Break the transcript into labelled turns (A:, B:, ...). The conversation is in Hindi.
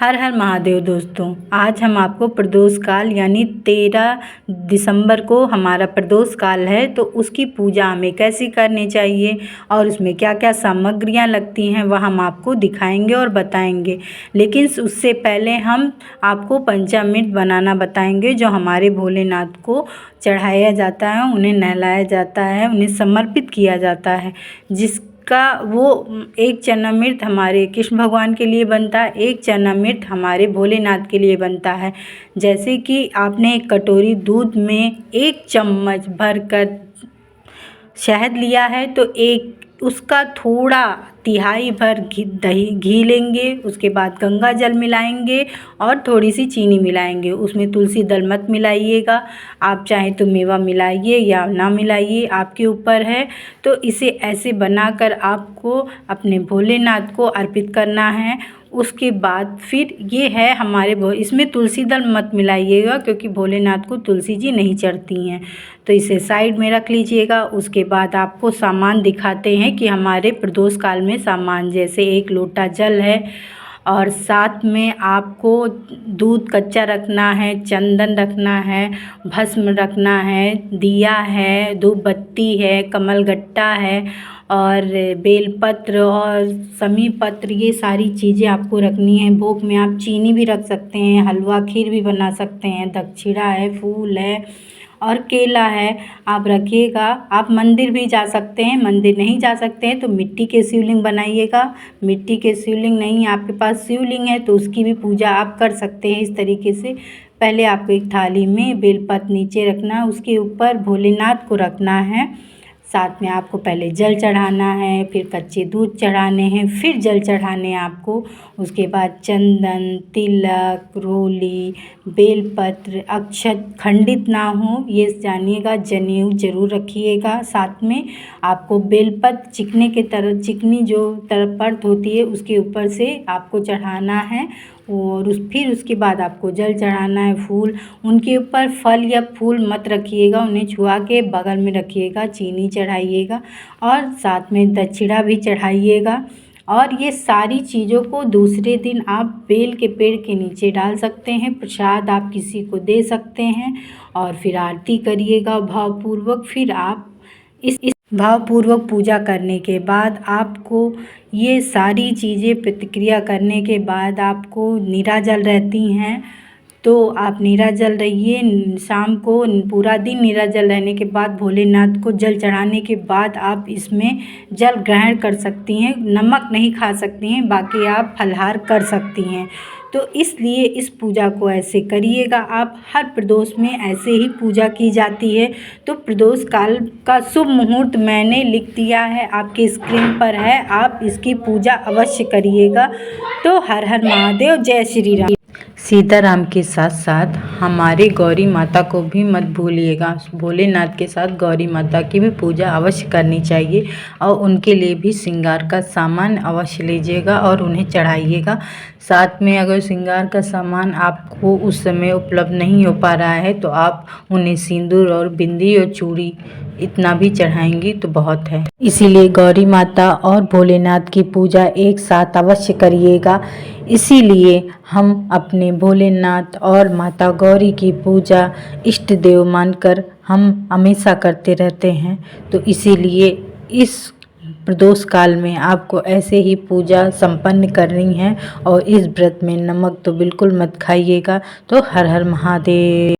A: हर हर महादेव दोस्तों, आज हम आपको प्रदोष काल यानी 13 दिसंबर को हमारा प्रदोष काल है, तो उसकी पूजा हमें कैसी करनी चाहिए और उसमें क्या क्या सामग्रियां लगती हैं वह हम आपको दिखाएंगे और बताएंगे। लेकिन उससे पहले हम आपको पंचामृत बनाना बताएंगे, जो हमारे भोलेनाथ को चढ़ाया जाता है, उन्हें नहलाया जाता है, उन्हें समर्पित किया जाता है। जिसका वो एक चरणामृत हमारे कृष्ण भगवान के लिए बनता है, एक चरणामृत हमारे भोलेनाथ के लिए बनता है। जैसे कि आपने एक कटोरी दूध में 1 चम्मच भरकर शहद लिया है, तो एक उसका थोड़ा तिहाई भर घी लेंगे। उसके बाद गंगा जल मिलाएंगे और थोड़ी सी चीनी मिलाएंगे। उसमें तुलसी दल मत मिलाइएगा, आप चाहें तो मेवा मिलाइए या ना मिलाइए, आपके ऊपर है। तो इसे ऐसे बनाकर आपको अपने भोलेनाथ को अर्पित करना है। उसके बाद फिर ये है हमारे इसमें तुलसी दल मत मिलाइएगा, क्योंकि भोलेनाथ को तुलसी जी नहीं चढ़ती हैं, तो इसे साइड में रख लीजिएगा। उसके बाद आपको सामान दिखाते हैं कि हमारे प्रदोष काल में सामान, जैसे 1 लोटा जल है और साथ में आपको दूध कच्चा रखना है, चंदन रखना है, भस्म रखना है, दिया है, धूप बत्ती है, कमलगट्टा है और बेलपत्र और समी पत्र, ये सारी चीज़ें आपको रखनी है। भोग में आप चीनी भी रख सकते हैं, हलवा खीर भी बना सकते हैं, दक्षिणा है, फूल है और केला है, आप रखिएगा। आप मंदिर भी जा सकते हैं, मंदिर नहीं जा सकते हैं तो मिट्टी के शिवलिंग बनाइएगा। मिट्टी के शिवलिंग नहीं, आपके पास शिवलिंग है तो उसकी भी पूजा आप कर सकते हैं इस तरीके से। पहले आपको एक थाली में बेलपत्र नीचे रखना है, उसके ऊपर भोलेनाथ को रखना है। साथ में आपको पहले जल चढ़ाना है, फिर कच्चे दूध चढ़ाने हैं, फिर जल चढ़ाने हैं आपको। उसके बाद चंदन, तिलक, रोली, बेलपत्र, अक्षत खंडित ना हो ये जानिएगा। जनेऊ जरूर रखिएगा। साथ में आपको बेलपत्र चिकनी जो तरफ परत होती है उसके ऊपर से आपको चढ़ाना है। और फिर उसके बाद आपको जल चढ़ाना है, फूल। उनके ऊपर फल या फूल मत रखिएगा, उन्हें छुआ के बगल में रखिएगा। चीनी चढ़ाइएगा और साथ में दक्षिणा भी चढ़ाइएगा। और ये सारी चीज़ों को दूसरे दिन आप बेल के पेड़ के नीचे डाल सकते हैं। प्रसाद आप किसी को दे सकते हैं और फिर आरती करिएगा भावपूर्वक। फिर आप इस भावपूर्वक पूजा करने के बाद आपको ये सारी चीज़ें प्रतिक्रिया करने के बाद आपको नीराजल रहती हैं, तो आप नीराजल रहिए। शाम को पूरा दिन नीराजल रहने के बाद भोलेनाथ को जल चढ़ाने के बाद आप इसमें जल ग्रहण कर सकती हैं। नमक नहीं खा सकती हैं, बाकी आप फलाहार कर सकती हैं। तो इसलिए इस पूजा को ऐसे करिएगा आप। हर प्रदोष में ऐसे ही पूजा की जाती है। तो प्रदोष काल का शुभ मुहूर्त मैंने लिख दिया है, आपके स्क्रीन पर है, आप इसकी पूजा अवश्य करिएगा। तो हर हर महादेव, जय श्री राम। सीताराम के साथ साथ हमारे गौरी माता को भी मत भूलिएगा। भोलेनाथ के साथ गौरी माता की भी पूजा अवश्य करनी चाहिए और उनके लिए भी श्रृंगार का सामान अवश्य लीजिएगा और उन्हें चढ़ाइएगा। साथ में अगर श्रृंगार का सामान आपको उस समय उपलब्ध नहीं हो पा रहा है तो आप उन्हें सिंदूर और बिंदी और चूड़ी इतना भी चढ़ाएंगी तो बहुत है। इसीलिए गौरी माता और भोलेनाथ की पूजा एक साथ अवश्य करिएगा। इसीलिए हम अपने भोलेनाथ और माता गौरी की पूजा इष्ट देव मानकर हम हमेशा करते रहते हैं। तो इसीलिए इस प्रदोष काल में आपको ऐसे ही पूजा संपन्न करनी है। और इस व्रत में नमक तो बिल्कुल मत खाइएगा। तो हर हर महादेव।